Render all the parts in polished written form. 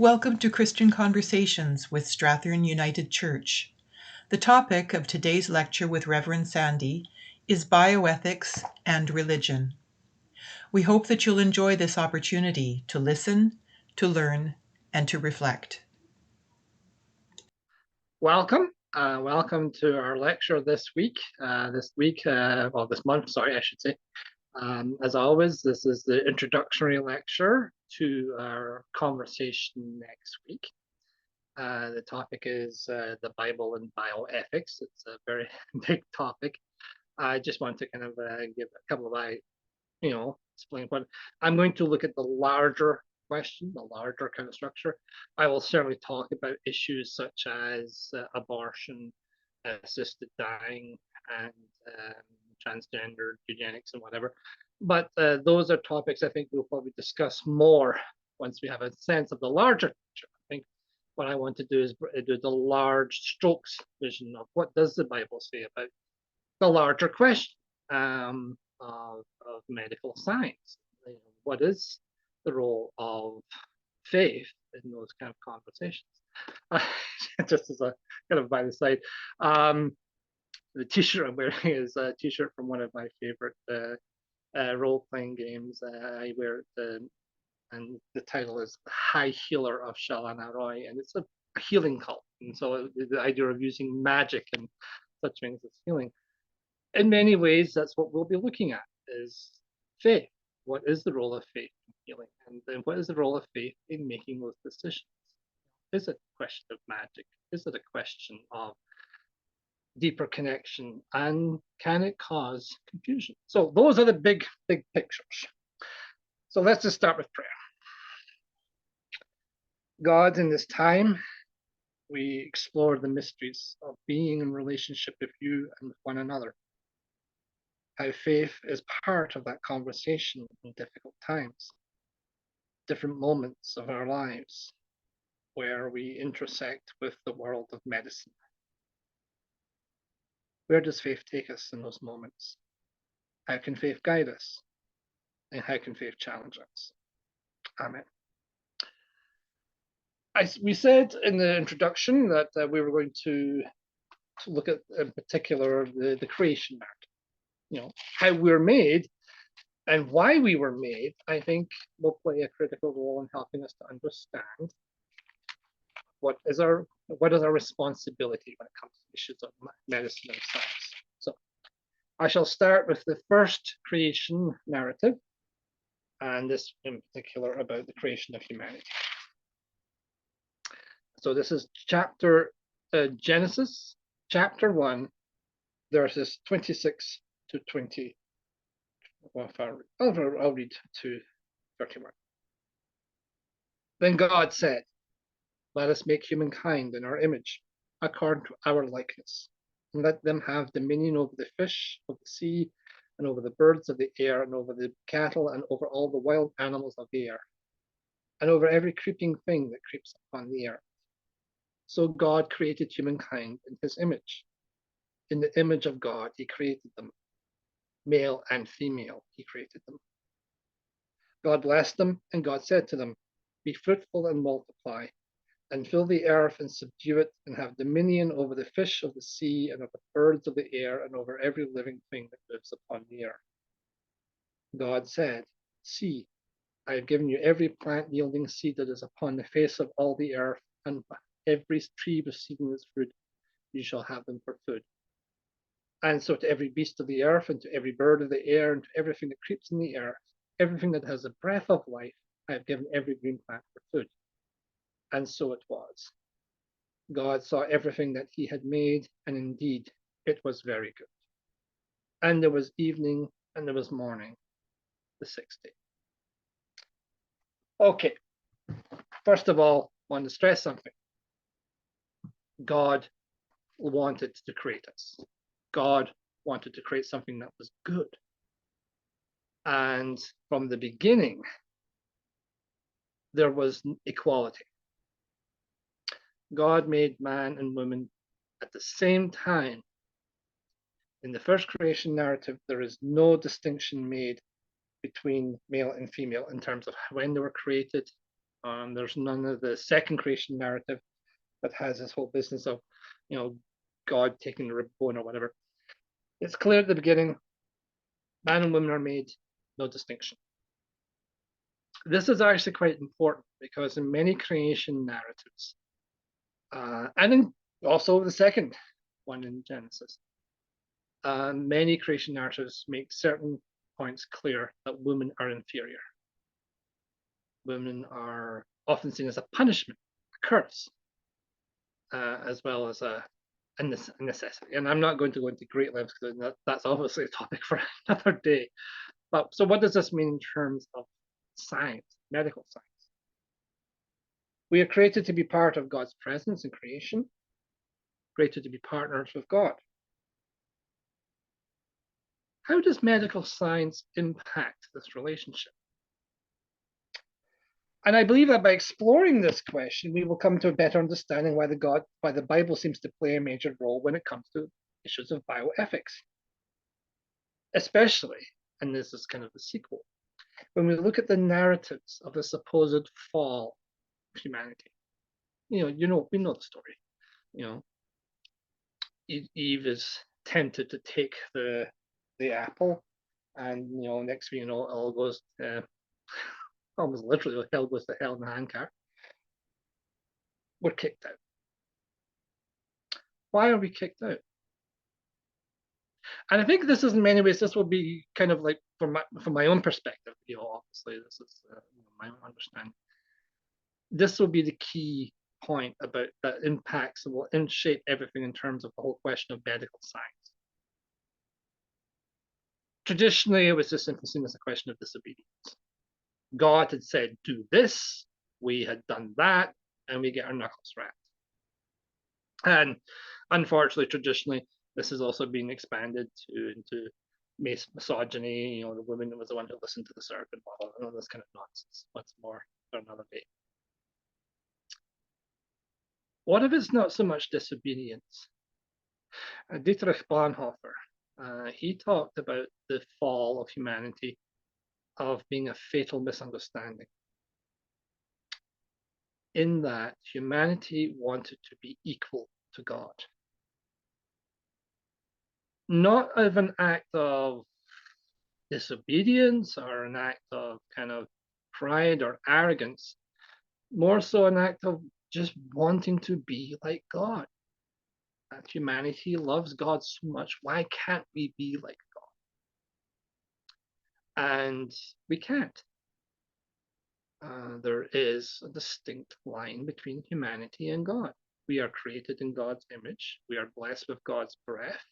Welcome to Christian Conversations with Strathearn United Church. The topic of today's lecture with Reverend Sandy is Bioethics and Religion. We hope that you'll enjoy this opportunity to listen, to learn, and to reflect. Welcome. Welcome to our lecture this month, I should say. As always, this is the introductory lecture to our conversation next week. The topic is the Bible and bioethics. It's a very big topic. I just want to kind of give a couple of, explain what I'm going to look at the larger question, the larger kind of structure. I will certainly talk about issues such as abortion, assisted dying, and transgender eugenics and whatever. But those are topics I think we'll probably discuss more once we have a sense of the larger picture. I think what I want to do is do the large strokes vision of what does the Bible say about the larger question of medical science. What is the role of faith in those kind of conversations? Just as a kind of by the side, the T-shirt I'm wearing is a T-shirt from one of my favorite role-playing games. I wear it, and the title is High Healer of Shalana Roy, and it's a healing cult. And so the idea of using magic and such things as healing. In many ways, that's what we'll be looking at, is faith. What is the role of faith in healing? And then what is the role of faith in making those decisions? Is it a question of magic? Is it a question of deeper connection? And can it cause confusion? So those are the big pictures. So let's just start with prayer. God, in this time, we explore the mysteries of being in relationship with you and with one another. How faith is part of that conversation in difficult times, different moments of our lives where we intersect with the world of medicine. Where does faith take us in those moments? How can faith guide us? And how can faith challenge us? Amen. We said in the introduction that we were going to look at, in particular, the creation narrative. How we're made and why we were made, I think, will play a critical role in helping us to understand what is our responsibility when it comes to issues of medicine and science. So I shall start with the first creation narrative, and this in particular about the creation of humanity. So this is Genesis chapter 1, verses 26 to 20. Well, I'll read to 31. Then God said, "Let us make humankind in our image, according to our likeness, and let them have dominion over the fish of the sea, and over the birds of the air, and over the cattle, and over all the wild animals of the air, and over every creeping thing that creeps upon the earth." So God created humankind in his image. In the image of God, he created them. Male and female, he created them. God blessed them, and God said to them, "Be fruitful and multiply, and fill the earth and subdue it, and have dominion over the fish of the sea, and over the birds of the air, and over every living thing that lives upon the earth." God said, "See, I have given you every plant yielding seed that is upon the face of all the earth, and every tree receiving its fruit, you shall have them for food. And so to every beast of the earth, and to every bird of the air, and to everything that creeps in the earth, everything that has a breath of life, I have given every green plant for food." And so it was. God saw everything that he had made, and indeed it was very good. And there was evening, and there was morning, the sixth day. Okay, first of all, I want to stress something. God wanted to create us. God wanted to create something that was good. And from the beginning, there was equality. God made man and woman at the same time. In the first creation narrative, there is no distinction made between male and female in terms of when they were created, There's none of the second creation narrative that has this whole business of, God taking the rib bone or whatever. It's clear at the beginning, man and woman are made, no distinction. This is actually quite important because in many creation narratives, and in also the second one in Genesis, many creation narratives make certain points clear that women are inferior. Women are often seen as a punishment, a curse, as well as a necessity. And I'm not going to go into great lengths because that's obviously a topic for another day. But so what does this mean in terms of science, medical science? We are created to be part of God's presence in creation, created to be partners with God. How does medical science impact this relationship? And I believe that by exploring this question, we will come to a better understanding why the Bible seems to play a major role when it comes to issues of bioethics. Especially, and this is kind of the sequel, when we look at the narratives of the supposed fall of humanity. We know the story. Eve is tempted to take the apple, and next thing you know, it all goes almost literally hell goes to hell in the handcart. We're kicked out. Why are we kicked out? And I think this is in many ways, this will be kind of like from my own perspective, obviously this is my own understanding. This will be the key point about that impacts and will shape everything in terms of the whole question of medical science. Traditionally, it was just simply seen as a question of disobedience. God had said, do this, we had done that, and we get our knuckles rapped. And unfortunately, traditionally, this has also been expanded into misogyny. The woman was the one who listened to the serpent, and all this kind of nonsense. Once more for another day. What if it's not so much disobedience? Dietrich Bonhoeffer, he talked about the fall of humanity of being a fatal misunderstanding. In that humanity wanted to be equal to God. Not of an act of disobedience or an act of kind of pride or arrogance, more so an act of just wanting to be like God. That humanity loves God so much, why can't we be like God? And we can't. There is a distinct line between humanity and God. We are created in God's image. We are blessed with God's breath.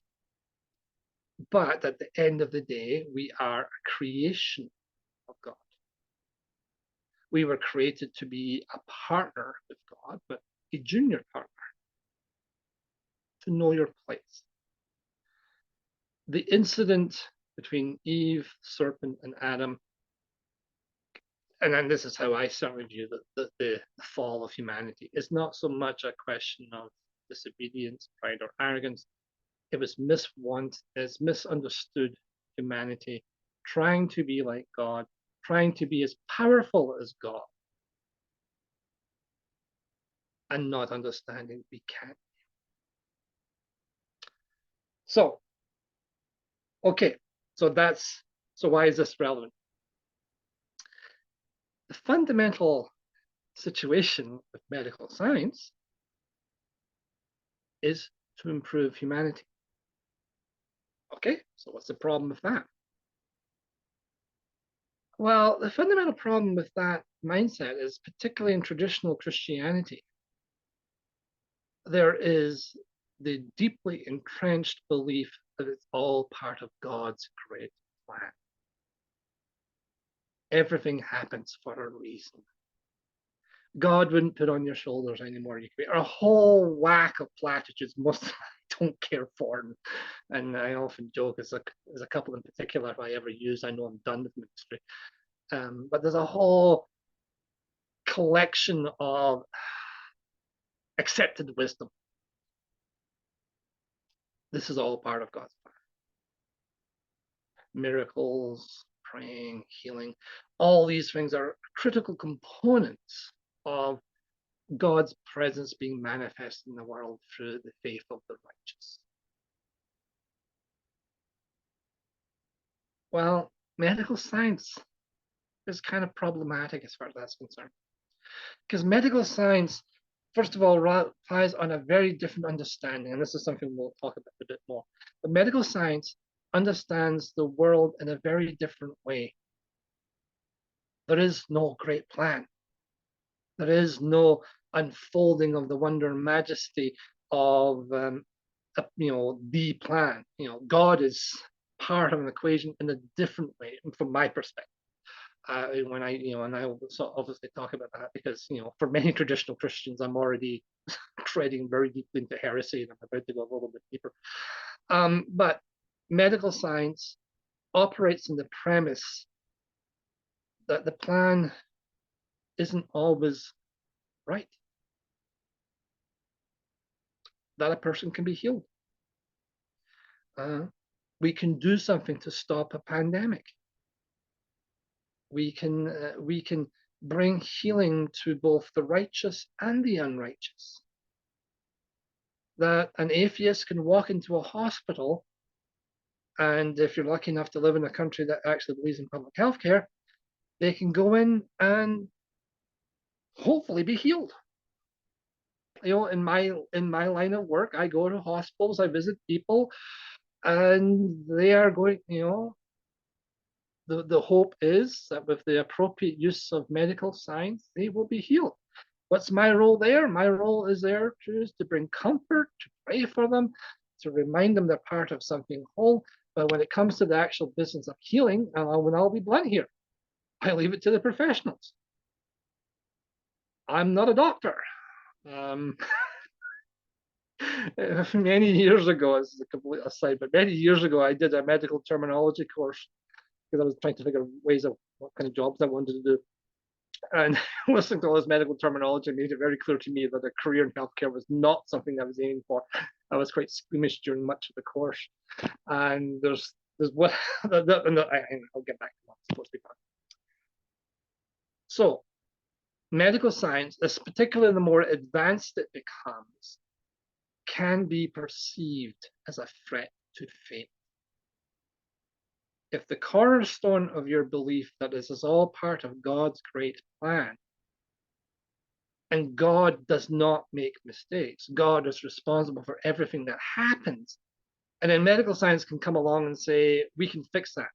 But at the end of the day, we are a creation of God. We were created to be a partner with God, but a junior partner, to know your place. The incident between Eve, serpent, and Adam, and then this is how I certainly view the fall of humanity, is not so much a question of disobedience, pride, or arrogance. It was misunderstood humanity, trying to be like God, trying to be as powerful as God, and not understanding we can't. So, okay, so why is this relevant? The fundamental situation with medical science is to improve humanity. Okay, so what's the problem with that? Well, the fundamental problem with that mindset is particularly in traditional Christianity. There is the deeply entrenched belief that it's all part of God's great plan. Everything happens for a reason. God wouldn't put on your shoulders anymore. You create a whole whack of platitudes most I don't care for. And I often joke, there's a couple in particular if I ever use, I know I'm done with ministry. But there's a whole collection of accepted wisdom. This is all part of God's plan. Miracles, praying, healing, all these things are critical components of God's presence being manifest in the world through the faith of the righteous. Well, medical science is kind of problematic as far as that's concerned. Because medical science, first of all, relies on a very different understanding, and this is something we'll talk about a bit more. But medical science understands the world in a very different way. There is no great plan. There is no unfolding of the wonder and majesty of the plan. God is part of an equation in a different way, from my perspective. When I obviously talk about that because for many traditional Christians, I'm already treading very deeply into heresy, and I'm about to go a little bit deeper. But medical science operates in the premise that the plan isn't always right, that a person can be healed. We can do something to stop a pandemic. We can bring healing to both the righteous and the unrighteous. That an atheist can walk into a hospital, and if you're lucky enough to live in a country that actually believes in public health care, they can go in and hopefully be healed. In my line of work, I go to hospitals, I visit people, and they are going, the hope is that with the appropriate use of medical science, they will be healed. What's my role there? My role is there to bring comfort, to pray for them, to remind them they're part of something whole. But when it comes to the actual business of healing, and I'll be blunt here, I leave it to the professionals. I'm not a doctor. Many years ago, this is a complete aside, but many years ago, I did a medical terminology course because I was trying to figure ways of what kind of jobs I wanted to do. And listening to all this medical terminology made it very clear to me that a career in healthcare was not something I was aiming for. I was quite squeamish during much of the course. And there's what, and I'll get back to what I'm supposed to be talking. So, medical science, particularly the more advanced it becomes, can be perceived as a threat to faith. If the cornerstone of your belief that this is all part of God's great plan, and God does not make mistakes, God is responsible for everything that happens, and then medical science can come along and say, we can fix that,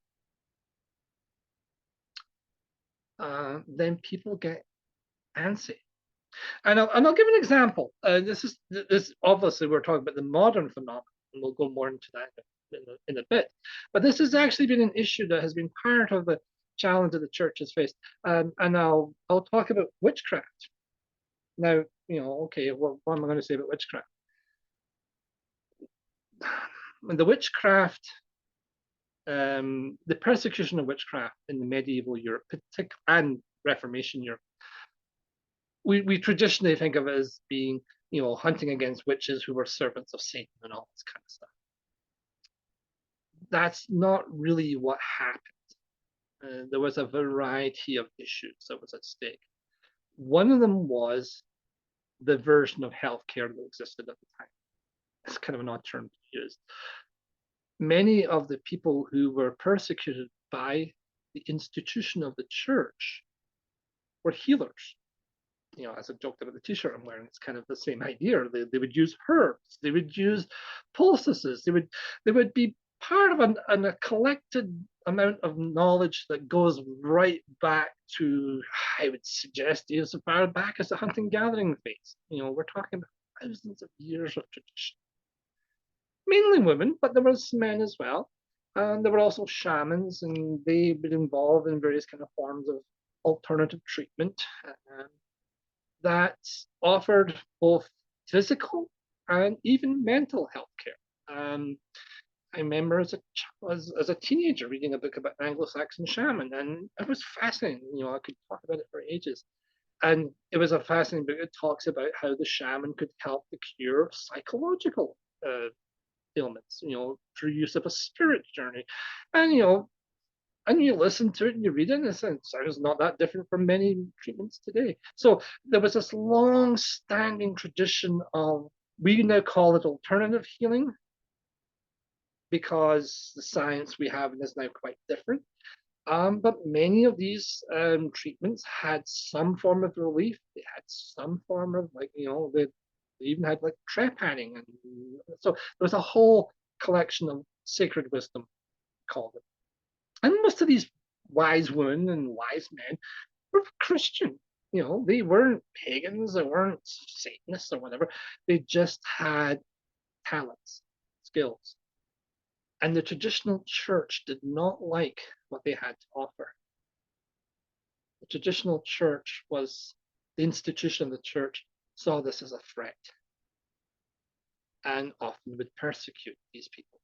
then people get antsy. And I'll give an example. This obviously we're talking about the modern phenomenon, and we'll go more into that in a bit. But this has actually been an issue that has been part of the challenge that the church has faced. And I'll talk about witchcraft. Now, okay, what am I going to say about witchcraft? The witchcraft, the persecution of witchcraft in the medieval Europe, and Reformation Europe, we traditionally think of it as being, hunting against witches who were servants of Satan and all this kind of stuff. That's not really what happened. There was a variety of issues that was at stake. One of them was the version of healthcare that existed at the time. It's kind of an odd term to use. Many of the people who were persecuted by the institution of the church were healers. As I joked about the t-shirt I'm wearing, it's kind of the same idea. They would use herbs, they would use poultices, they would be part of a collected amount of knowledge that goes right back to, I would suggest, as far back as the hunting-gathering phase. We're talking about thousands of years of tradition. Mainly women, but there was men as well. And there were also shamans, and they were involved in various kind of forms of alternative treatment that offered both physical and even mental health care. I remember as a teenager reading a book about an Anglo-Saxon shaman, and it was fascinating. I could talk about it for ages. And it was a fascinating book. It talks about how the shaman could help to cure psychological ailments, through use of a spirit journey. And, And you listen to it and you read it, and it sounds not that different from many treatments today. So there was this long-standing tradition of, we now call it alternative healing, because the science we have is now quite different. But many of these treatments had some form of relief. They had some form of, like, they even had like trepanning, and so there was a whole collection of sacred wisdom, called it. And most of these wise women and wise men were Christian. They weren't pagans, they weren't Satanists or whatever. They just had talents, skills. And the traditional church did not like what they had to offer. The traditional church was, the institution of the church saw this as a threat and often would persecute these people.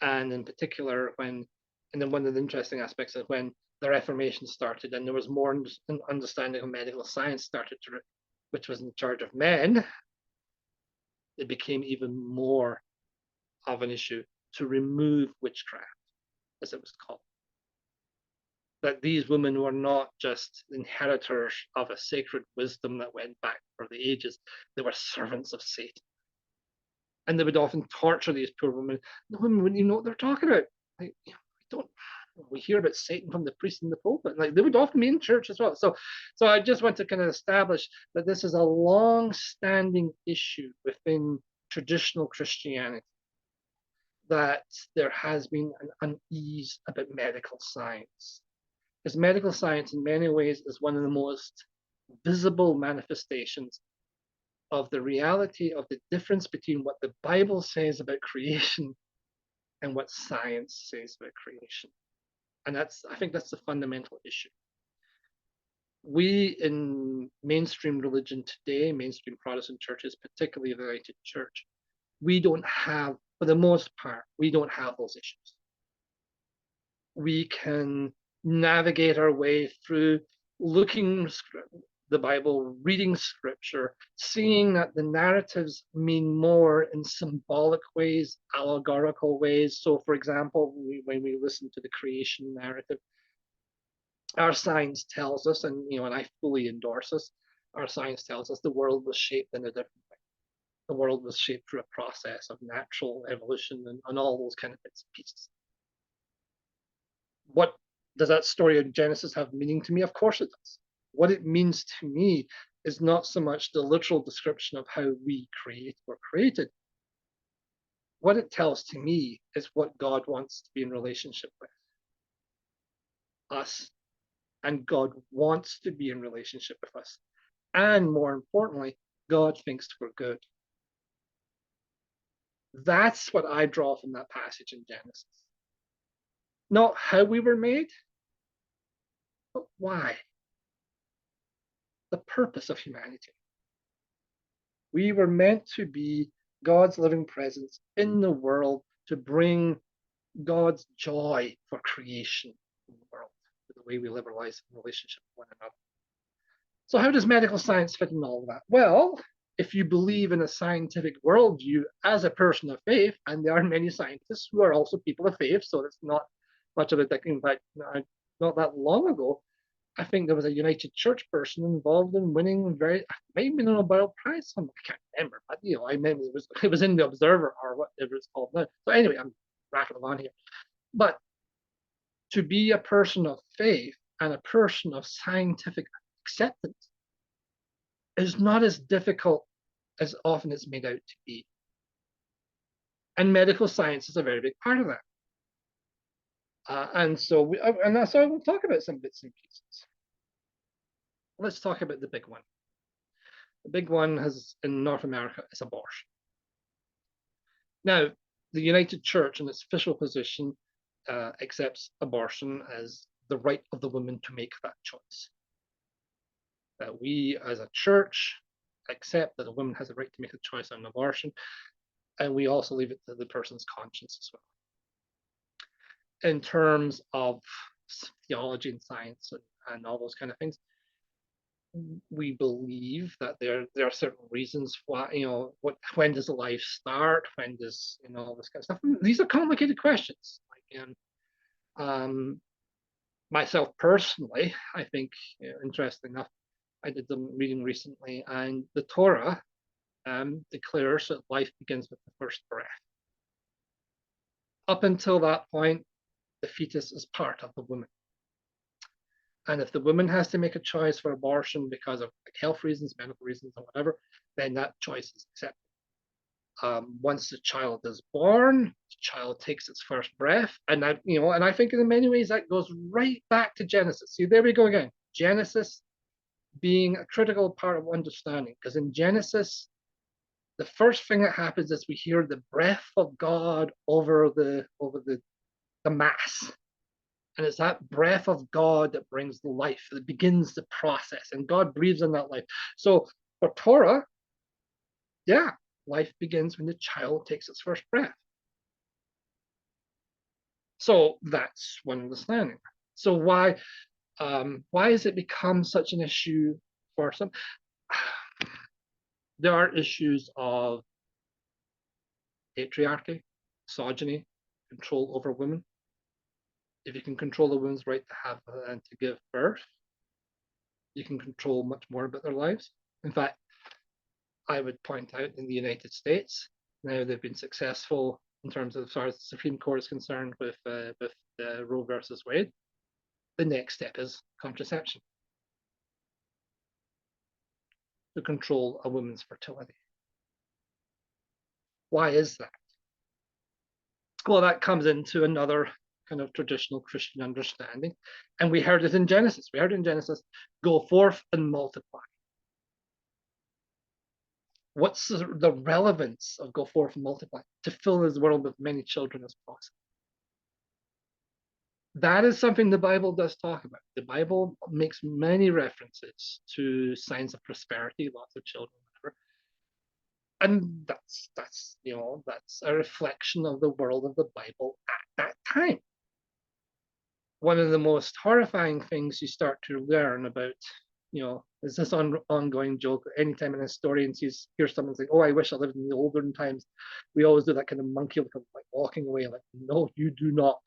And in particular, and then one of the interesting aspects is when the Reformation started and there was more understanding of medical science started to, which was in charge of men, it became even more of an issue to remove witchcraft, as it was called. That these women were not just inheritors of a sacred wisdom that went back for the ages, they were servants of Satan. And they would often torture these poor women. The women wouldn't even know what they're talking about. Like, don't we hear about Satan from the priest in the pulpit? Like, they would often be in church as well. So I just want to kind of establish that this is a long-standing issue within traditional Christianity, that there has been an unease about medical science. Because medical science, in many ways, is one of the most visible manifestations of the reality of the difference between what the Bible says about creation and what science says about creation. And I think that's the fundamental issue. We in mainstream religion today, mainstream Protestant churches, particularly the United Church, we don't have, for the most part, we don't have those issues. We can navigate our way through looking the Bible, reading scripture, seeing that the narratives mean more in symbolic ways, allegorical ways. So, for example, when we listen to the creation narrative, our science tells us, and I fully endorse this, our science tells us the world was shaped in a different way. The world was shaped through a process of natural evolution and all those kind of bits and pieces. What does that story of Genesis have meaning to me? Of course it does. What it means to me is not so much the literal description of how we create or created. What it tells to me is what God wants to be in relationship with us. And God wants to be in relationship with us. And more importantly, God thinks we're good. That's what I draw from that passage in Genesis. Not how we were made, but why. The purpose of humanity. We were meant to be God's living presence in the world to bring God's joy for creation in the world, the way we live our lives in relationship with one another. So how does medical science fit in all of that? Well, if you believe in a scientific worldview as a person of faith, and there are many scientists who are also people of faith, so it's not much of a thing. In fact, not that long ago, I think there was a United Church person involved in winning maybe a Nobel Prize. I can't remember, but I remember it was in the Observer or whatever it's called now. So anyway, I'm rattling on here. But to be a person of faith and a person of scientific acceptance is not as difficult as often it's made out to be. And medical science is a very big part of that. And so we'll talk about some bits and pieces. Let's talk about the big one. The big one in North America is abortion. Now, the United Church in its official position accepts abortion as the right of the woman to make that choice. That we as a church accept that a woman has a right to make a choice on abortion, and we also leave it to the person's conscience as well. In terms of theology and science and all those kind of things, we believe that there are certain reasons why, when does a life start? When does, all this kind of stuff? These are complicated questions. Myself personally, I think, interesting enough, I did some reading recently, and the Torah declares that life begins with the first breath. Up until that point, the fetus is part of the woman. And if the woman has to make a choice for abortion because of health reasons, medical reasons, or whatever, then that choice is accepted. Once the child is born, the child takes its first breath, and I think in many ways that goes right back to Genesis. See, there we go again. Genesis being a critical part of understanding, because in Genesis, the first thing that happens is we hear the breath of God over the mass. And it's that breath of God that brings the life, that begins the process, and God breathes in that life. So for Torah, yeah, life begins when the child takes its first breath. So that's one understanding. So why has it become such an issue for some? There are issues of patriarchy, misogyny, control over women. If you can control a woman's right to have and to give birth, you can control much more about their lives. In fact, I would point out in the United States, now they've been successful in terms of as far as the Supreme Court is concerned with Roe versus Wade. The next step is contraception to control a woman's fertility. Why is that? Well, that comes into another kind of traditional Christian understanding. And we heard it in Genesis. We heard it in Genesis, go forth and multiply. What's the relevance of go forth and multiply? To fill this world with many children as possible. That is something the Bible does talk about. The Bible makes many references to signs of prosperity, lots of children, whatever. And that's a reflection of the world of the Bible at that time. One of the most horrifying things you start to learn about, is this ongoing joke. Anytime an historian hears someone say, "Oh, I wish I lived in the olden times," we always do that kind of monkey look of like walking away, like, no, you do not.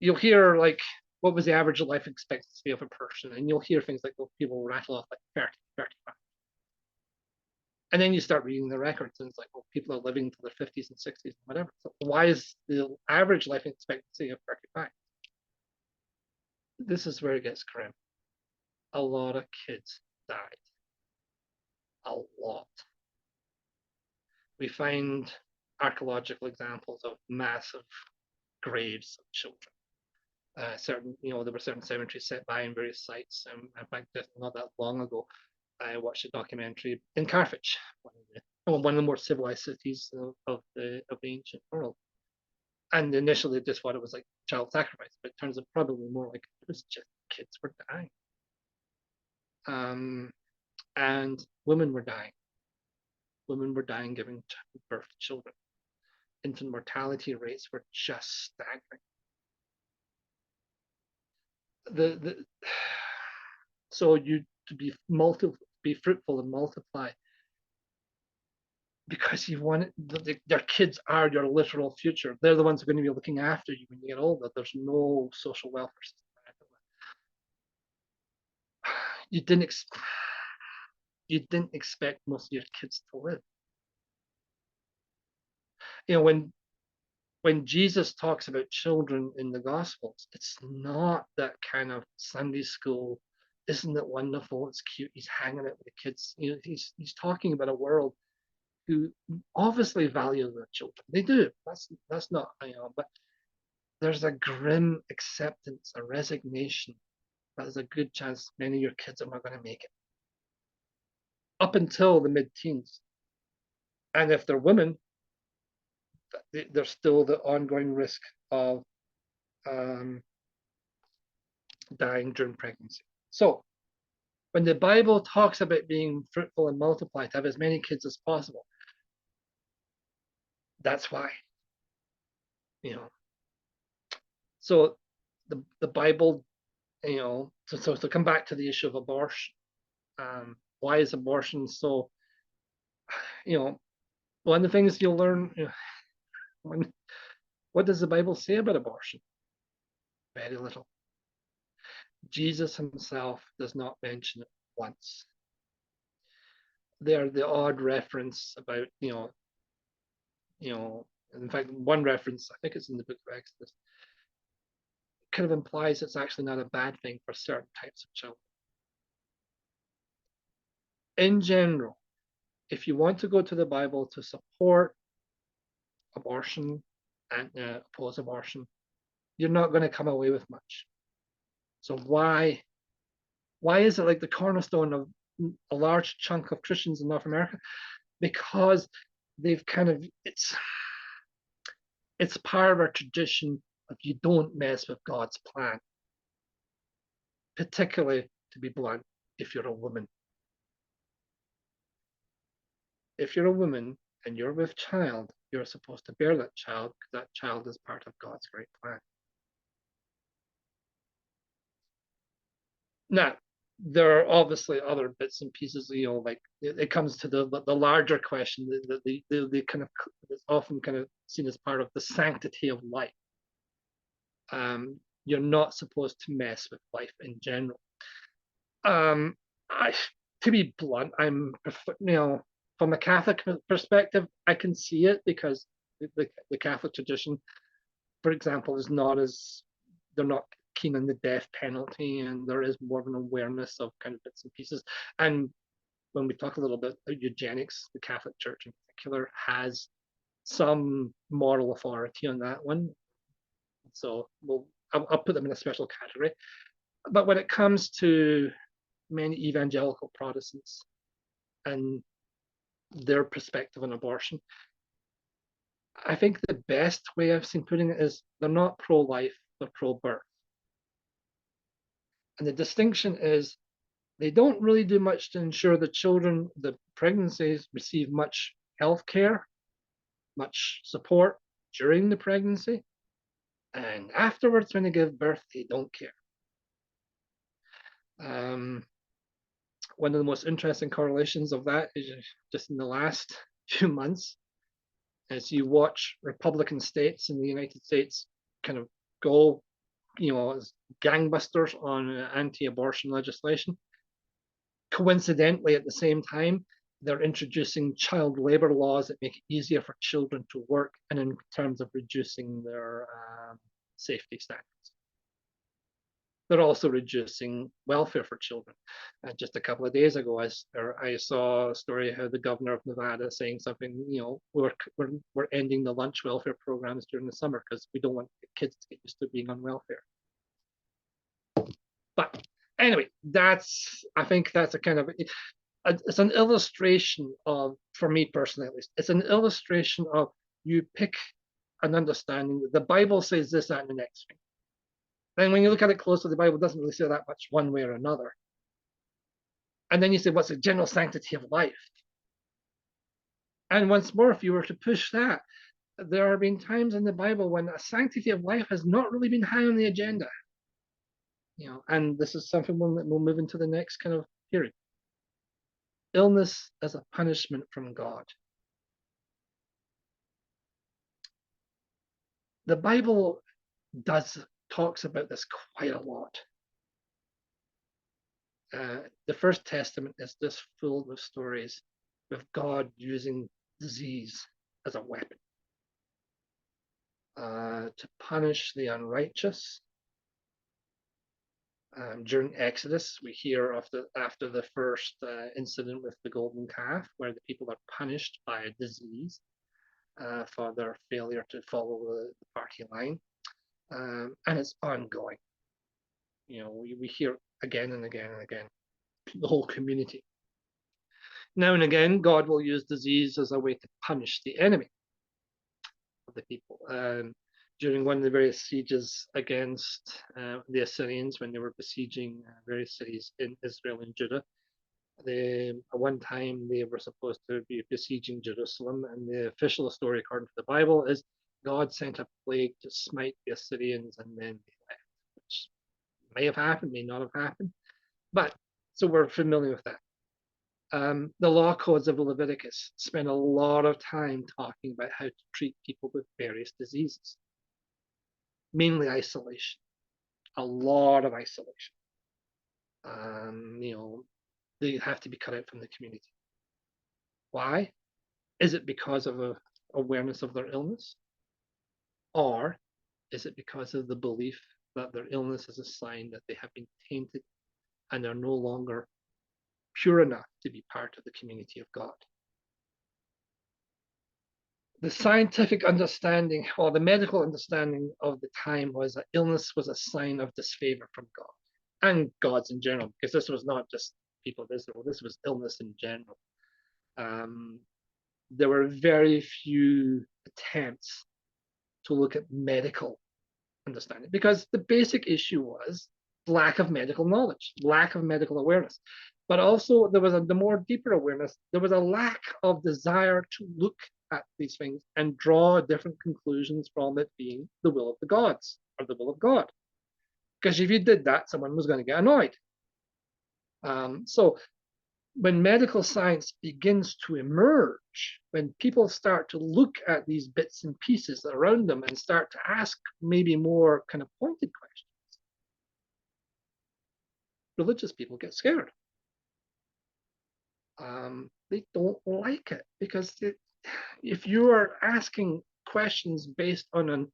You'll hear like, what was the average life expectancy of a person? And you'll hear things like those people rattle off like 30, 35. And then you start reading the records, and it's like, well, people are living to their 50s and 60s and whatever. So why is the average life expectancy of 35? This is where it gets grim. A lot of kids died. A lot. We find archaeological examples of massive graves of children. There were certain cemeteries set by in various sites. In fact, just not that long ago, I watched a documentary in Carthage, one of the more civilized cities of the ancient world. And initially, they just thought it was like child sacrifice, but it turns out probably more like it was just kids were dying, and women were dying. Women were dying giving birth to children. Infant mortality rates were just staggering. So you to be fruitful and multiply, because you want their kids are your literal future. They're the ones who are going to be looking after you when you get older. There's no social welfare system. You didn't expect most of your kids to live. When Jesus talks about children in the Gospels, it's not that kind of Sunday school, isn't it wonderful? It's cute. He's hanging out with the kids. He's talking about a world who obviously value their children. They do. That's not, but there's a grim acceptance, a resignation that there's a good chance many of your kids are not going to make it up until the mid-teens. And if they're women, there's still the ongoing risk of dying during pregnancy. So when the Bible talks about being fruitful and multiply, to have as many kids as possible, that's why. So the Bible, so to come back to the issue of abortion, why is abortion so, one of the things you'll learn, when What does the Bible say about abortion? Very little. Jesus himself does not mention it once. There, the odd reference about, in fact, one reference, I think it's in the book of Exodus, kind of implies it's actually not a bad thing for certain types of children. In general, if you want to go to the Bible to support abortion and oppose abortion, you're not going to come away with much. So why is it like the cornerstone of a large chunk of Christians in North America? Because they've kind of it's part of our tradition of you don't mess with God's plan, particularly, to be blunt, if you're a woman. If you're a woman and you're with child, you're supposed to bear that child because that child is part of God's great plan. Now, there are obviously other bits and pieces, like it comes to the larger question, the kind of, it's often kind of seen as part of the sanctity of life. You're not supposed to mess with life in general. To be blunt, from a Catholic perspective, I can see it because the Catholic tradition, for example, they're not keen on the death penalty, and there is more of an awareness of kind of bits and pieces. And when we talk a little bit about eugenics, the Catholic Church in particular has some moral authority on that one. So I'll put them in a special category. But when it comes to many evangelical Protestants and their perspective on abortion, I think the best way I've seen putting it is they're not pro-life, they're pro-birth. And the distinction is they don't really do much to ensure the pregnancies receive much health care, much support during the pregnancy. And afterwards, when they give birth, they don't care. One of the most interesting correlations of that is just in the last few months, as you watch Republican states in the United States kind of go, as gangbusters on anti-abortion legislation. Coincidentally, at the same time, they're introducing child labor laws that make it easier for children to work, and in terms of reducing their safety standards. They're also reducing welfare for children. Just a couple of days ago, I saw a story how the governor of Nevada saying something, we're ending the lunch welfare programs during the summer because we don't want kids to get used to being on welfare. But anyway, I think that's a kind of, it's an illustration of, for me personally at least, it's an illustration of you pick an understanding that the Bible says this, that, and the next thing. Then when you look at it closely, the Bible doesn't really say that much one way or another. And then you say, what's the general sanctity of life? And once more, if you were to push that, there have been times in the Bible when a sanctity of life has not really been high on the agenda. And this is something we'll move into the next kind of period. Illness as a punishment from God. The Bible talks about this quite a lot. The First Testament is just full of stories with God using disease as a weapon to punish the unrighteous. During Exodus, we hear after the first incident with the golden calf, where the people are punished by a disease for their failure to follow the party line, and it's ongoing. We hear again and again and again, the whole community. Now and again, God will use disease as a way to punish the enemy of the people. During one of the various sieges against the Assyrians, when they were besieging various cities in Israel and Judah, at one time they were supposed to be besieging Jerusalem, and the official story according to the Bible is God sent a plague to smite the Assyrians, and then they left, which may have happened, may not have happened, but so we're familiar with that. The law codes of Leviticus spend a lot of time talking about how to treat people with various diseases. mainly isolation, a lot of isolation. They have to be cut out from the community. Why? Is it because of a awareness of their illness? Or is it because of the belief that their illness is a sign that they have been tainted and are no longer pure enough to be part of the community of God? The scientific understanding, or the medical understanding of the time, was that illness was a sign of disfavor from God and gods in general, because this was not just people of Israel, this was illness in general. There were very few attempts to look at medical understanding because the basic issue was lack of medical knowledge, lack of medical awareness. But also there was the more deeper awareness, there was a lack of desire to look at these things and draw different conclusions from it being the will of the gods or the will of God. Because if you did that, someone was going to get annoyed. So when medical science begins to emerge, when people start to look at these bits and pieces around them and start to ask maybe more kind of pointed questions, religious people get scared. They don't like it because if you are asking questions based on an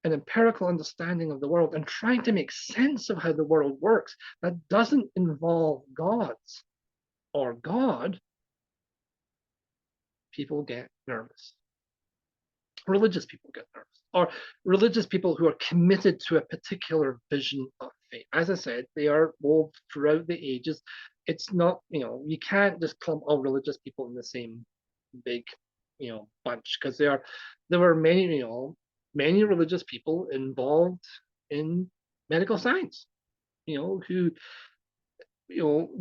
empirical understanding of the world and trying to make sense of how the world works that doesn't involve gods or God, people get nervous. Religious people get nervous, or religious people who are committed to a particular vision of faith. As I said, they are evolved throughout the ages. It's not, you can't just clump all religious people in the same big, bunch, because there were many, many religious people involved in medical science, who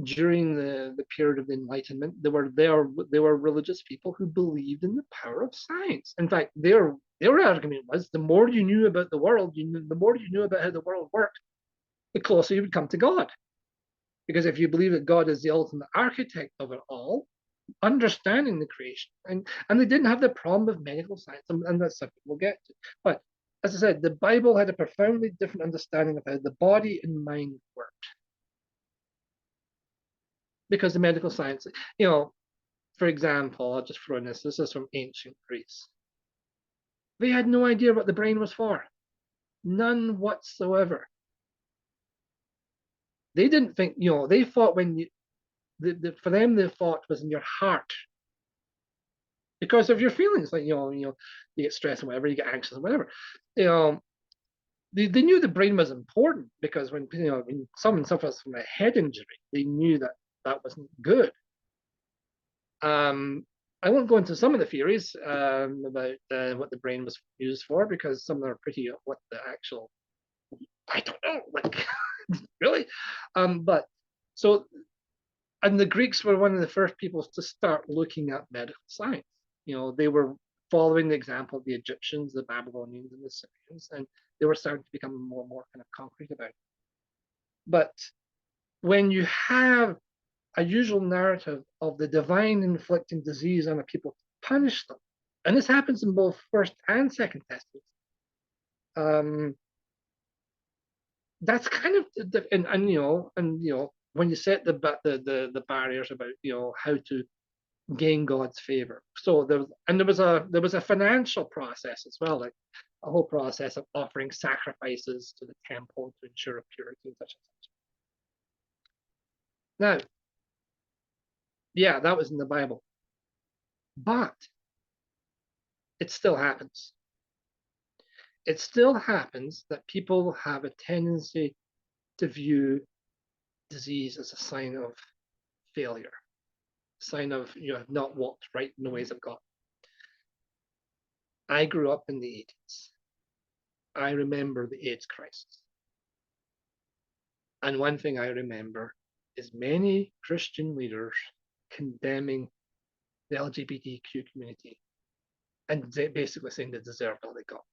during the period of the Enlightenment, they were religious people who believed in the power of science. In fact, their argument was the more you knew about the world, the more you knew about how the world worked, the closer you would come to God. Because if you believe that God is the ultimate architect of it all, understanding the creation, and they didn't have the problem of medical science, and that's something we'll get to. But as I said, the Bible had a profoundly different understanding of how the body and mind worked. Because the medical science, for example, I'll just throw in this is from ancient Greece. They had no idea what the brain was for. None whatsoever. They didn't think, they thought for them, the thought was in your heart. Because of your feelings, like, you get stressed or whatever, you get anxious or whatever. They knew the brain was important because when someone suffers from a head injury, they knew that wasn't good. I won't go into some of the theories about what the brain was used for because some of them are pretty what the actual, I don't know, like really. But so, and the Greeks were one of the first people to start looking at medical science. They were following the example of the Egyptians, the Babylonians, and the Syrians, and they were starting to become more and more kind of concrete about it. But when you have a usual narrative of the divine inflicting disease on a people to punish them, and this happens in both First and Second Testaments. That's kind of and when you set the barriers about how to gain God's favor. So there was a financial process as well, like a whole process of offering sacrifices to the temple to ensure purity and such and such. Now, yeah, that was in the Bible. But it still happens. It still happens that people have a tendency to view disease as a sign of failure, a sign of you have not walked right in the ways of God. I grew up in the 80s. I remember the AIDS crisis. And one thing I remember is many Christian leaders condemning the LGBTQ community and basically saying they deserved all they got.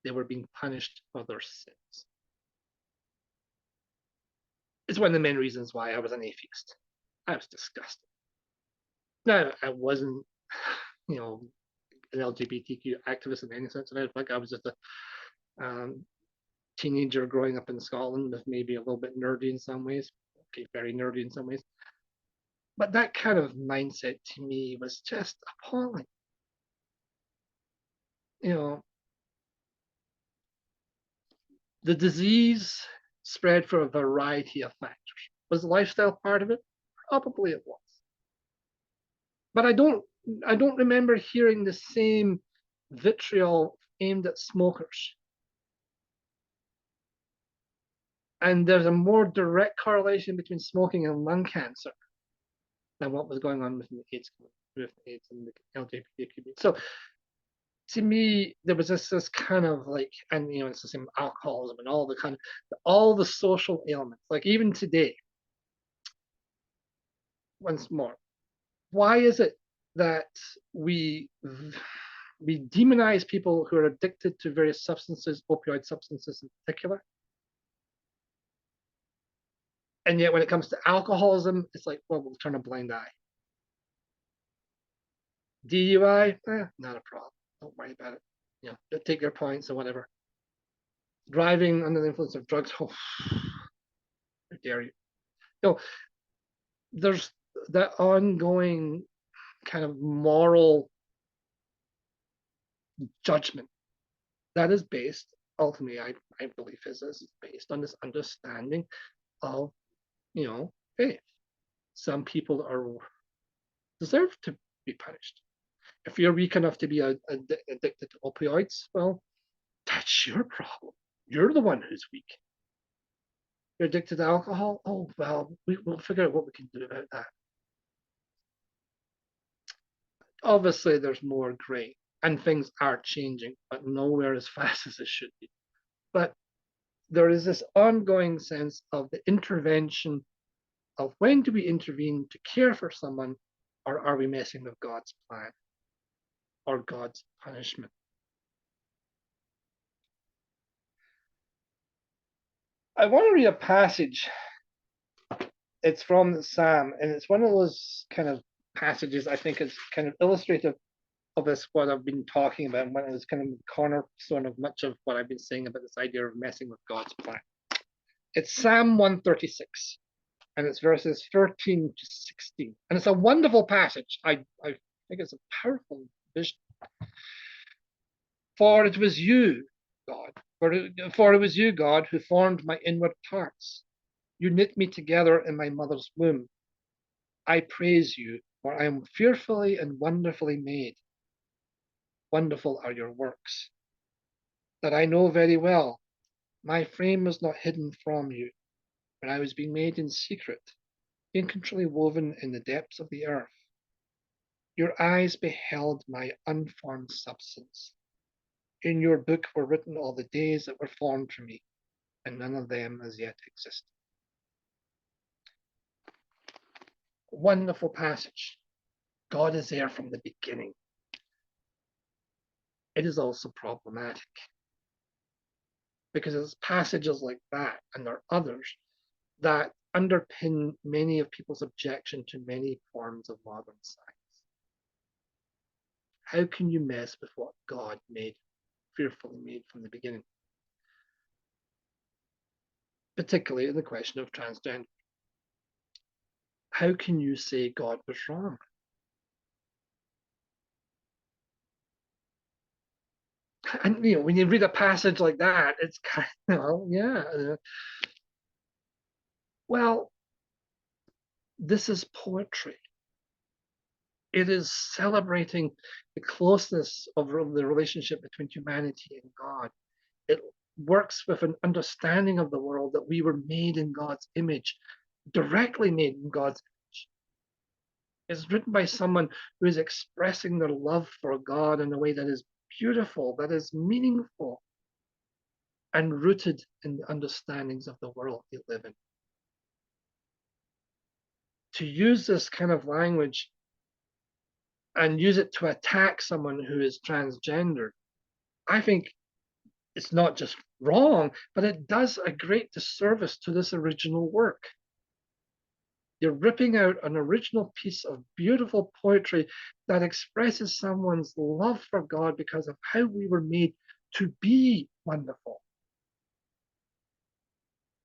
They were being punished for their sins. It's one of the main reasons why I was an atheist. I was disgusted. Now, I wasn't, an LGBTQ activist in any sense of it. Like I was just Teenager growing up in Scotland with maybe a little bit nerdy in some ways, okay, very nerdy in some ways. But that kind of mindset to me was just appalling. You know, the disease spread for a variety of factors. Was the lifestyle part of it? Probably it was. But I don't remember hearing the same vitriol aimed at smokers. And there's a more direct correlation between smoking and lung cancer than what was going on with AIDS and the LGBT community. So to me, there was this kind of like, and it's the same alcoholism and all the social ailments. Like even today, once more, why is it that we demonize people who are addicted to various substances, opioid substances in particular? And yet when it comes to alcoholism, it's like, well, we'll turn a blind eye. DUI, not a problem. Don't worry about it. Take your points or whatever. Driving under the influence of drugs, oh, how dare you? There's that ongoing kind of moral judgment that is based, ultimately, I believe is based on this understanding of, faith. Some people deserve to be punished. If you're weak enough to be addicted to opioids, well, that's your problem. You're the one who's weak. You're addicted to alcohol? Oh, well, we'll figure out what we can do about that. Obviously, there's more gray, and things are changing, but nowhere as fast as it should be. But there is this ongoing sense of the intervention of when do we intervene to care for someone, or are we messing with God's plan or God's punishment? I want to read a passage. It's from the Psalm, and it's one of those kind of passages I think is kind of illustrative of this, what I've been talking about, and what is kind of the cornerstone of much of what I've been saying about this idea of messing with God's plan. It's Psalm 136, and it's verses 13 to 16. And it's a wonderful passage. I think it's a powerful vision. For it was you, God, for it was you, God, who formed my inward parts. You knit me together in my mother's womb. I praise you, for I am fearfully and wonderfully made. Wonderful are your works, that I know very well. My frame was not hidden from you, when I was being made in secret, intricately woven in the depths of the earth. Your eyes beheld my unformed substance. In your book were written all the days that were formed for me, and none of them as yet exist. Wonderful passage. God is there from the beginning. It is also problematic, because it's passages like that, and there are others, that underpin many of people's objection to many forms of modern science. How can you mess with what God made, fearfully made from the beginning? Particularly in the question of transgender. How can you say God was wrong? And when you read a passage like that, it's kind of, yeah. Well, this is poetry. It is celebrating the closeness of the relationship between humanity and God. It works with an understanding of the world that we were made in God's image, directly made in God's image. It's written by someone who is expressing their love for God in a way that is beautiful, that is meaningful, and rooted in the understandings of the world they live in. To use this kind of language and use it to attack someone who is transgendered, I think it's not just wrong, but it does a great disservice to this original work. You're ripping out an original piece of beautiful poetry that expresses someone's love for God because of how we were made to be wonderful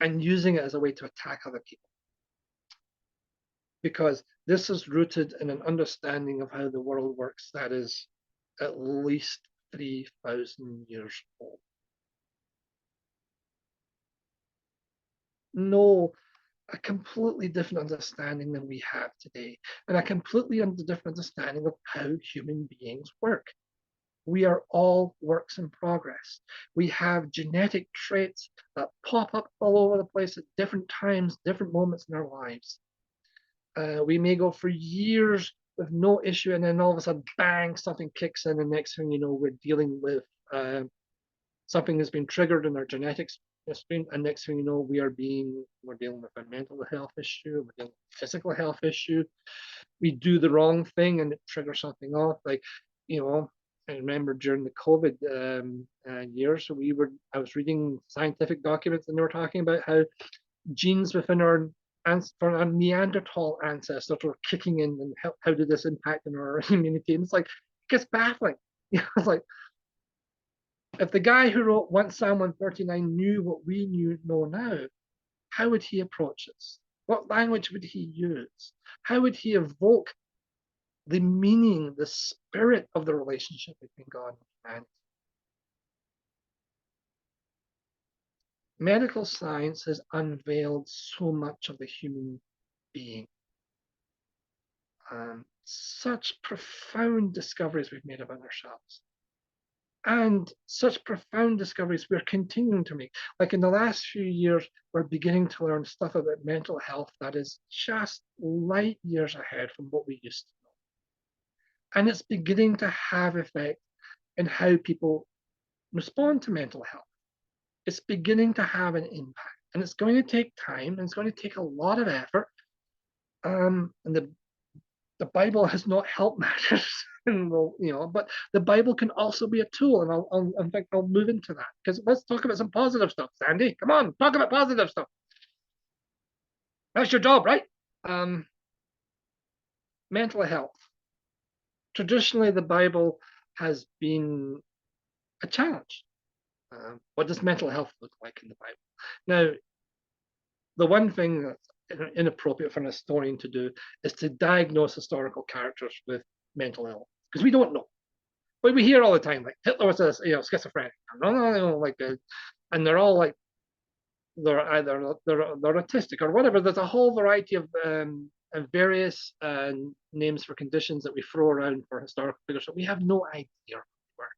and using it as a way to attack other people. Because this is rooted in an understanding of how the world works that is at least 3,000 years old. No, a completely different understanding than we have today, and a completely different understanding of how human beings work. We are all works in progress. We have genetic traits that pop up all over the place at different times, different moments in our lives. We may go for years with no issue, and then all of a sudden, bang, something kicks in, and next thing you know, we're dealing with something that's been triggered in our genetics stream, and next thing you know, we're dealing with a mental health issue, we're dealing with a physical health issue. We do the wrong thing, and it triggers something off. Like, you know, I remember during the COVID years, I was reading scientific documents, and they were talking about how genes within our Neanderthal ancestors were kicking in, and how did this impact on our immunity? And it's like, it gets baffling. You know, it's like, if the guy who wrote once Psalm 139 knew what we know now, how would he approach this? What language would he use? How would he evoke the meaning, the spirit of the relationship between God and humanity? Medical science has unveiled so much of the human being. Such profound discoveries we've made about ourselves. And such profound discoveries we're continuing to make. Like in the last few years, we're beginning to learn stuff about mental health that is just light years ahead from what we used to know. And it's beginning to have effect in how people respond to mental health. It's beginning to have an impact. And it's going to take time, and it's going to take a lot of effort. And the Bible has not helped matters, but the Bible can also be a tool, and in fact, I'll move into that, because let's talk about some positive stuff. Sandy, come on, talk about positive stuff. That's your job, right? Mental health. Traditionally, the Bible has been a challenge. What does mental health look like in the Bible? Now, the one thing that's inappropriate for an historian to do is to diagnose historical characters with mental illness, because we don't know. But we hear all the time, like Hitler was schizophrenic. No, and they're all like, they're either they're autistic or whatever. There's a whole variety of various names for conditions that we throw around for historical figures, so we have no idea where.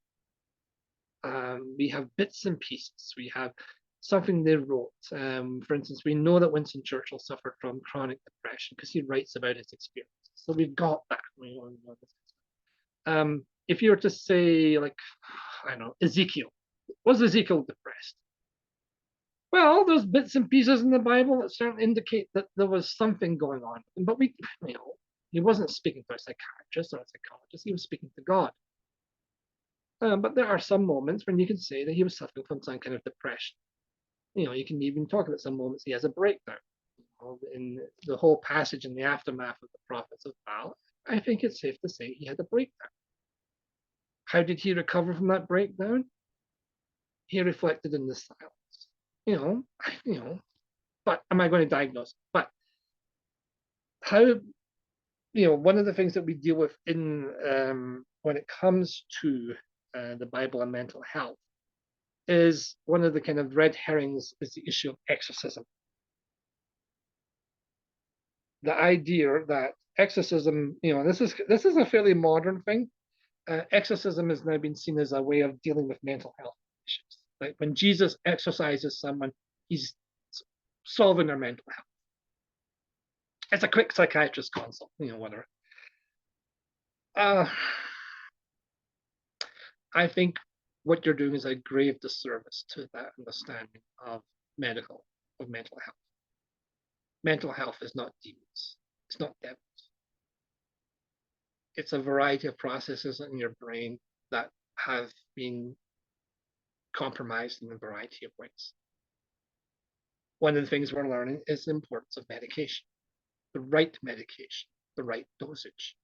We have bits and pieces. We have something they wrote. For instance, we know that Winston Churchill suffered from chronic depression because he writes about his experiences. So we've got that. If you were to say, like, I don't know, Ezekiel, was Ezekiel depressed? Well, there's bits and pieces in the Bible that certainly indicate that there was something going on. But he wasn't speaking to a psychiatrist or a psychologist, he was speaking to God. But there are some moments when you can say that he was suffering from some kind of depression. You can even talk about some moments he has a breakdown. In the whole passage in the aftermath of the prophets of Baal, I think it's safe to say he had a breakdown. How did he recover from that breakdown? He reflected in the silence. But am I going to diagnose? But how, one of the things that we deal with in when it comes to the Bible and mental health is one of the kind of red herrings is the issue of exorcism. The idea that exorcism, this is a fairly modern thing. Exorcism has now been seen as a way of dealing with mental health issues. Like when Jesus exorcises someone, he's solving their mental health. It's a quick psychiatrist consult, whatever. I think what you're doing is a grave disservice to that understanding of mental health. Mental health is not demons. It's not devils. It's a variety of processes in your brain that have been compromised in a variety of ways. One of the things we're learning is the importance of medication, the right medication, the right dosage,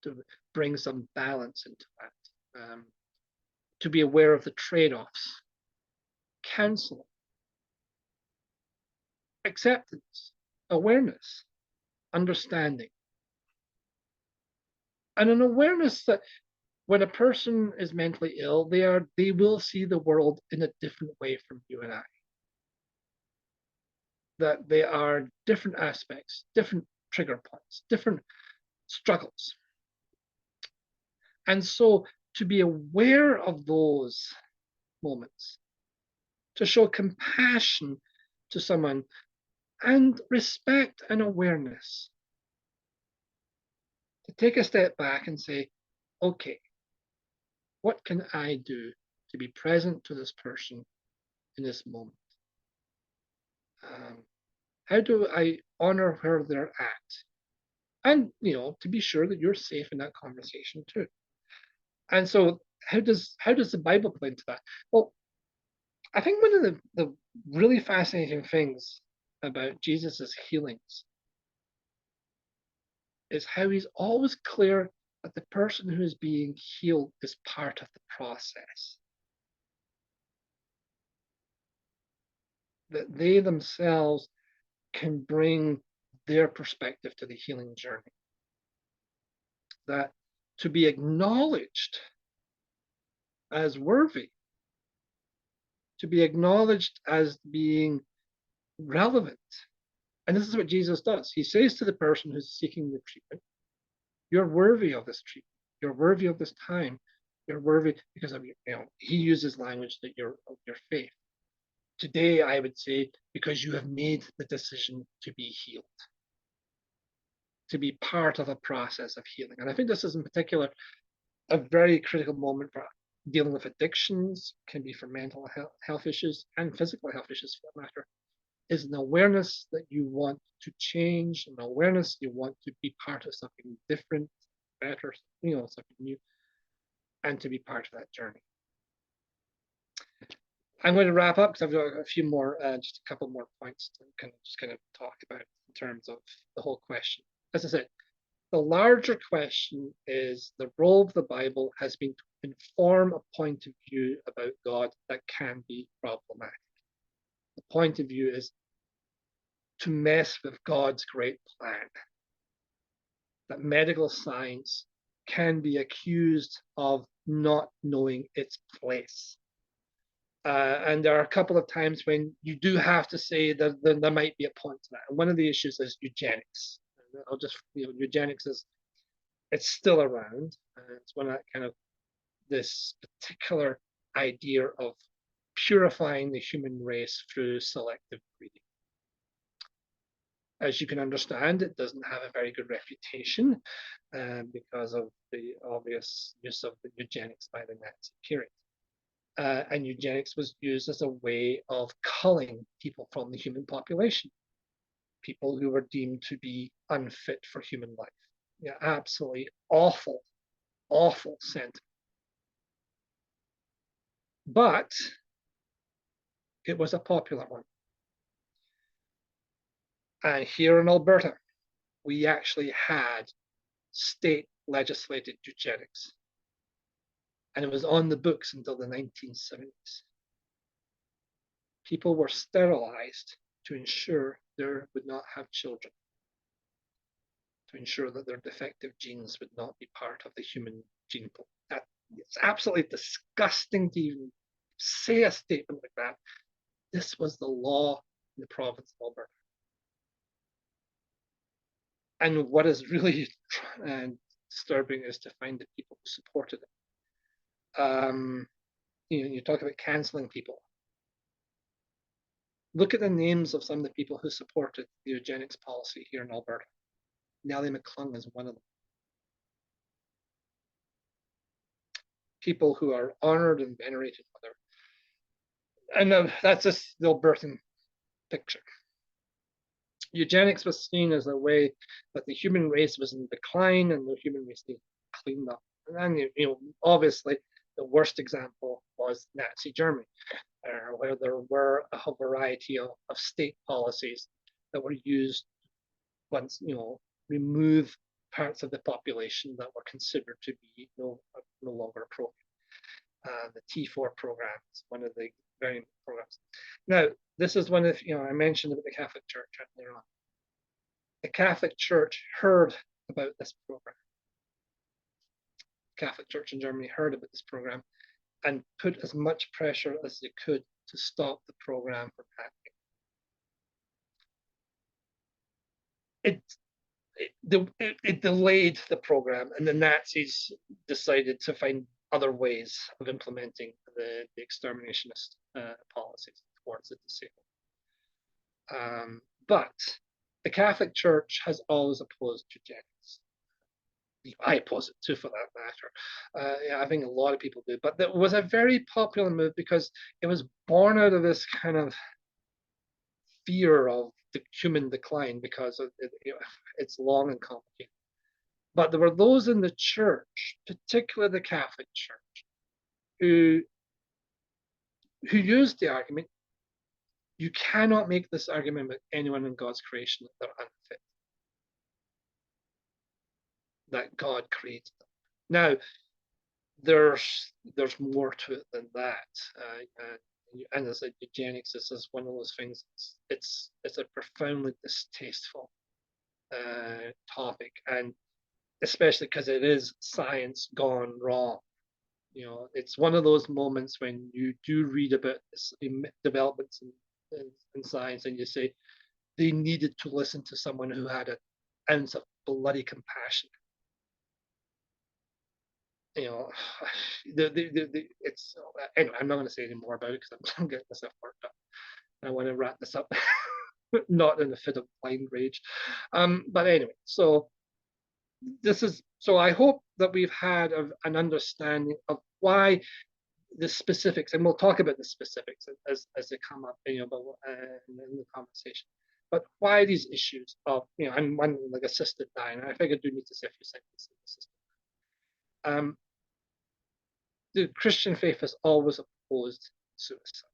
to bring some balance into that. to be aware of the trade-offs, counseling, acceptance, awareness, understanding, and an awareness that when a person is mentally ill, they will see the world in a different way from you and I. That there are different aspects, different trigger points, different struggles. And so to be aware of those moments, to show compassion to someone and respect and awareness, to take a step back and say, okay, what can I do to be present to this person in this moment? How do I honor where they're at? And, to be sure that you're safe in that conversation too. And so how does the Bible play into that? Well, I think one of the really fascinating things about Jesus's healings is how he's always clear that the person who is being healed is part of the process. That they themselves can bring their perspective to the healing journey. That to be acknowledged as worthy, to be acknowledged as being relevant. And this is what Jesus does. He says to the person who's seeking the treatment, you're worthy of this treatment. You're worthy of this time. You're worthy because of he uses language that you're of your faith. Today, I would say, because you have made the decision to be healed, to be part of a process of healing. And I think this is in particular a very critical moment for dealing with addictions, can be for mental health issues and physical health issues for that matter, is an awareness that you want to change, an awareness you want to be part of something different, better, something new, and to be part of that journey. I'm going to wrap up because I've got a few more, just a couple more points to kind of talk about in terms of the whole question. As I said, the larger question is the role of the Bible has been to inform a point of view about God that can be problematic. The point of view is to mess with God's great plan. That medical science can be accused of not knowing its place. And there are a couple of times when you do have to say that there might be a point to that. And one of the issues is eugenics. I'll just, eugenics it's still around. It's one of that kind of this particular idea of purifying the human race through selective breeding. As you can understand, it doesn't have a very good reputation because of the obvious use of the eugenics by the Nazi period. And eugenics was used as a way of culling people from the human population, people who were deemed to be unfit for human life. Yeah, absolutely awful, awful sentiment. But it was a popular one. And here in Alberta, we actually had state legislated eugenics. And it was on the books until the 1970s. People were sterilized to ensure they would not have children, to ensure that their defective genes would not be part of the human gene pool. It's absolutely disgusting to even say a statement like that. This was the law in the province of Alberta. And what is really disturbing is to find the people who supported it. You talk about cancelling people. Look at the names of some of the people who supported the eugenics policy here in Alberta. Nellie McClung is one of them. People who are honoured and venerated for their, and that's just the Albertan picture. Eugenics was seen as a way that the human race was in decline and the human race needed cleaned up. And then, obviously, the worst example was Nazi Germany, where there were a variety of state policies that were used once, remove parts of the population that were considered to be no longer appropriate. the T4 program is one of the very important programs. Now, this is one of, I mentioned about the Catholic Church earlier on. The Catholic Church heard about this program. The Catholic Church in Germany heard about this program and put as much pressure as they could to stop the program from happening. It delayed the program, and the Nazis decided to find other ways of implementing the exterminationist policies towards the disabled. But the Catholic Church has always opposed eugenics. I oppose it too, for that matter. Yeah, I think a lot of people do. But it was a very popular move because it was born out of this kind of fear of the human decline, because it's long and complicated. But there were those in the church, particularly the Catholic Church, who used the argument, you cannot make this argument with anyone in God's creation that they're unfit, that God created them. Now, there's more to it than that. And as I said, eugenics is one of those things. It's a profoundly distasteful topic, and especially because it is science gone wrong. It's one of those moments when you do read about developments in science, and you say they needed to listen to someone who had an ounce of bloody compassion. It's anyway. I'm not going to say any more about it because I'm getting myself worked up. I want to wrap this up, not in a fit of blind rage. But anyway, so I hope that we've had an understanding of why the specifics, and we'll talk about the specifics as they come up, in the conversation. But why these issues of, and one like assisted dying. I think I do need to say a few sentences on assisted dying. The Christian faith has always opposed suicide.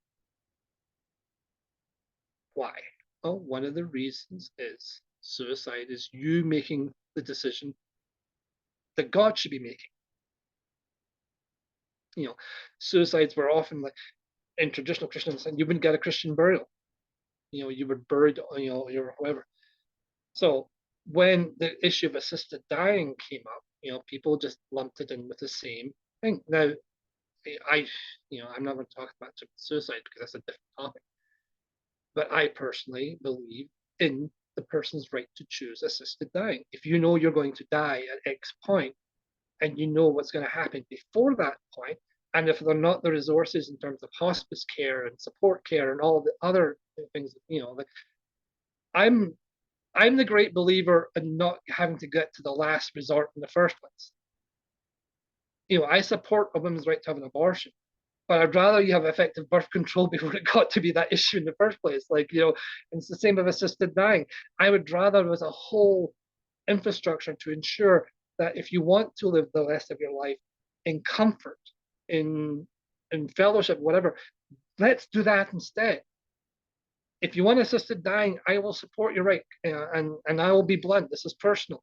Why? Well, one of the reasons is suicide is you making the decision that God should be making. Suicides were often like in traditional Christians, and you wouldn't get a Christian burial. You were buried, or whatever. So when the issue of assisted dying came up, people just lumped it in with the same thing. Now, I'm not going to talk about suicide because that's a different topic. But I personally believe in the person's right to choose assisted dying. If you know you're going to die at X point, and you know what's going to happen before that point, and if there are not the resources in terms of hospice care and support care and all the other things, I'm the great believer in not having to get to the last resort in the first place. I support a woman's right to have an abortion, but I'd rather you have effective birth control before it got to be that issue in the first place. And it's the same with assisted dying. I would rather there was a whole infrastructure to ensure that if you want to live the rest of your life in comfort, in fellowship, whatever, let's do that instead. If you want assisted dying, I will support your right, and I will be blunt. This is personal.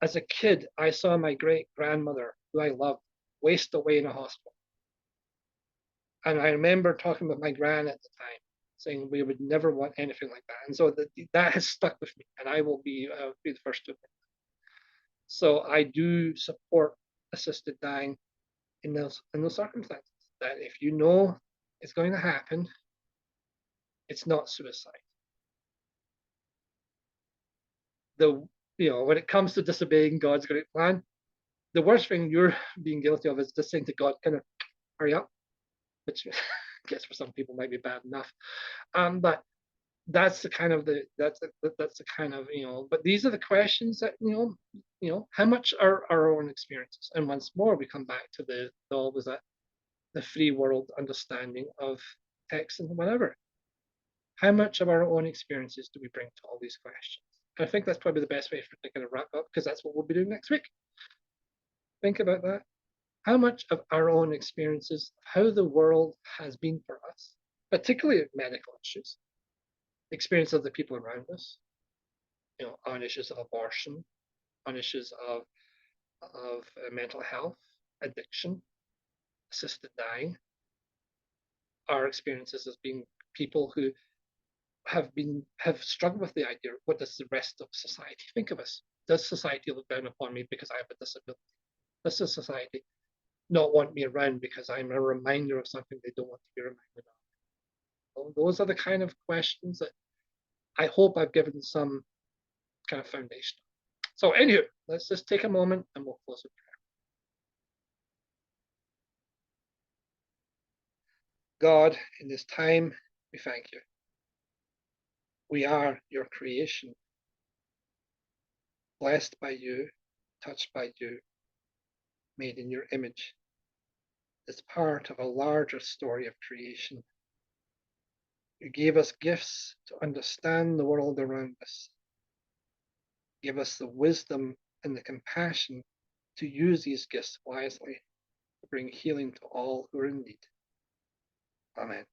As a kid, I saw my great grandmother, who I loved, waste away in a hospital. And I remember talking with my gran at the time, saying we would never want anything like that. And so that has stuck with me, and I will be the first to admit that. So I do support assisted dying in those circumstances. That if you know it's going to happen, it's not suicide. When it comes to disobeying God's great plan, the worst thing you're being guilty of is just saying to God, kind of hurry up, which I guess for some people might be bad enough. But that's the kind of but these are the questions that how much are our own experiences? And once more we come back to always that the free world understanding of text and whatever. How much of our own experiences do we bring to all these questions? And I think that's probably the best way for to kind of wrap up, because that's what we'll be doing next week. Think about that. How much of our own experiences, how the world has been for us, particularly medical issues, experience of the people around us, on issues of abortion, on issues of mental health, addiction, assisted dying. Our experiences as being people who have struggled with the idea, what does the rest of society think of us? Does society look down upon me because I have a disability? Does the society not want me around because I'm a reminder of something they don't want to be reminded of? Well, those are the kind of questions that I hope I've given some kind of foundation. So anywho, let's just take a moment and we'll close with prayer. God, in this time, we thank you. We are your creation, blessed by you, touched by you, made in your image. It's part of a larger story of creation. You gave us gifts to understand the world around us. Give us the wisdom and the compassion to use these gifts wisely, to bring healing to all who are in need. Amen.